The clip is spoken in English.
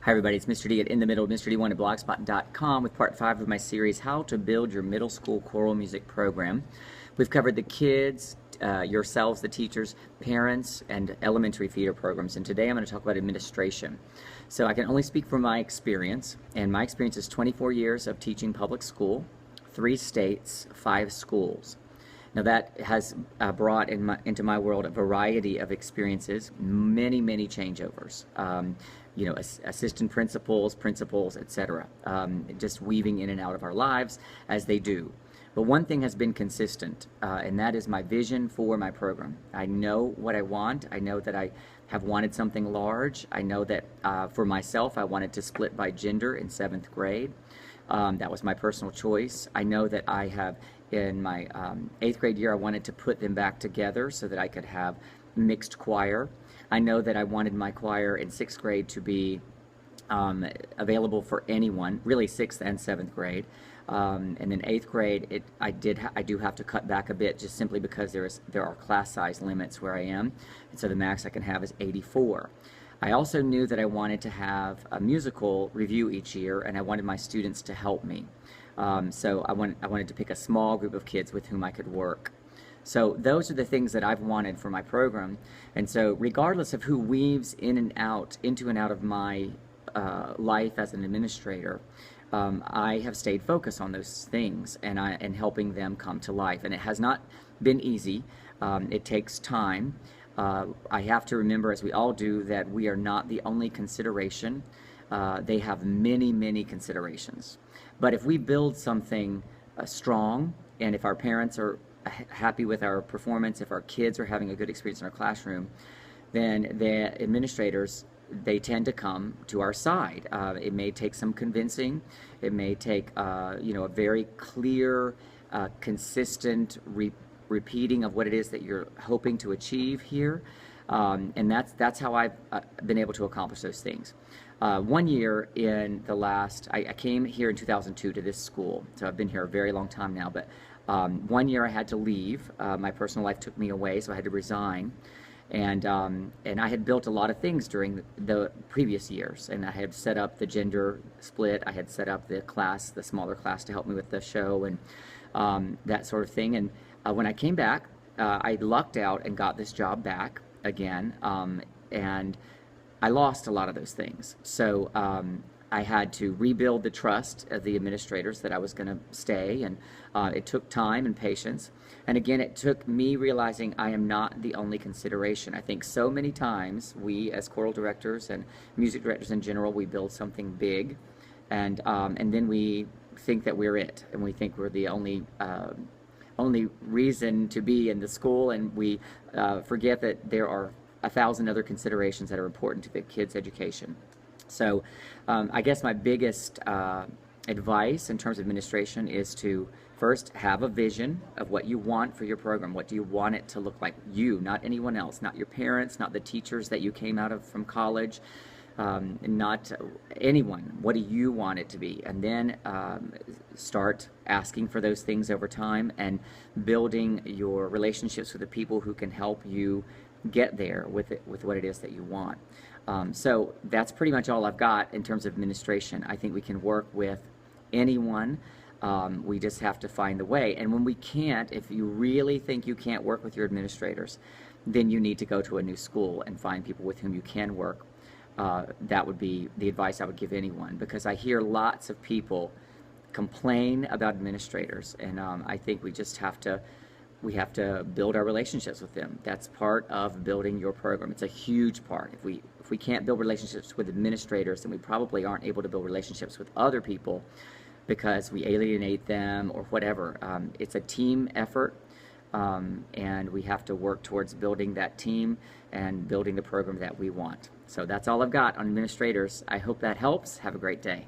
Hi everybody, it's Mr. D at In the Middle, Mr. D1 at blogspot.com with part 5 of my series, How to Build Your Middle School Choral Music Program. We've covered the kids, yourselves, the teachers, parents, and elementary feeder programs, and today I'm going to talk about administration. So I can only speak from my experience, and my experience is 24 years of teaching public school, 3 states, 5 schools. Now that has brought into my world a variety of experiences, many changeovers. Assistant principals, etc. Just weaving in and out of our lives as they do. But one thing has been consistent, and that is my vision for my program. I know what I want. I know that I have wanted something large. I know that for myself, I wanted to split by gender in 7th grade. That was my personal choice. I know that I have, in my 8th grade year, I wanted to put them back together so that I could have mixed choir. I know that I wanted my choir in 6th grade to be available for anyone, really 6th and 7th grade. And then 8th grade, I do have to cut back a bit just simply because there are class size limits where I am, and so the max I can have is 84. I also knew that I wanted to have a musical review each year, and I wanted my students to help me. So I wanted to pick a small group of kids with whom I could work. So those are the things that I've wanted for my program, and so regardless of who weaves in and out, into and out of my life as an administrator, I have stayed focused on those things and helping them come to life. And it has not been easy. It takes time. I have to remember, as we all do, that we are not the only consideration. They have many considerations. But if we build something strong, and if our parents are happy with our performance, if our kids are having a good experience in our classroom, then the administrators, they tend to come to our side. It may take some convincing. It may take a very clear, consistent repeating of what it is that you're hoping to achieve here, and that's how I've been able to accomplish those things. One year in the last, I came here in 2002 to this school, so I've been here a very long time now, but one year I had to leave. My personal life took me away, so I had to resign. And I had built a lot of things during the previous years, and I had set up the gender split. I had set up the class, the smaller class, to help me with the show and that sort of thing. And when I came back, I lucked out and got this job back again, and I lost a lot of those things. So I had to rebuild the trust of the administrators that I was going to stay, and it took time and patience. And again, it took me realizing I am not the only consideration. I think so many times we, as choral directors and music directors in general, we build something big, and then we think that we're it, and we think we're the only reason to be in the school, and we forget that there are 1,000 other considerations that are important to the kids' education. So I guess my biggest advice in terms of administration is to first have a vision of what you want for your program. What do you want it to look like? You, not anyone else, not your parents, not the teachers that you came out of from college, not anyone. What do you want it to be? And then start asking for those things over time and building your relationships with the people who can help you get there with what it is that you want. So that's pretty much all I've got in terms of administration. I think we can work with anyone. We just have to find the way. And when we can't, if you really think you can't work with your administrators, then you need to go to a new school and find people with whom you can work. That would be the advice I would give anyone, because I hear lots of people complain about administrators, and I think we just have to build our relationships with them. That's part of building your program. It's a huge part. If we can't build relationships with administrators, then we probably aren't able to build relationships with other people because we alienate them or whatever. It's a team effort, and we have to work towards building that team and building the program that we want. So that's all I've got on administrators. I hope that helps. Have a great day.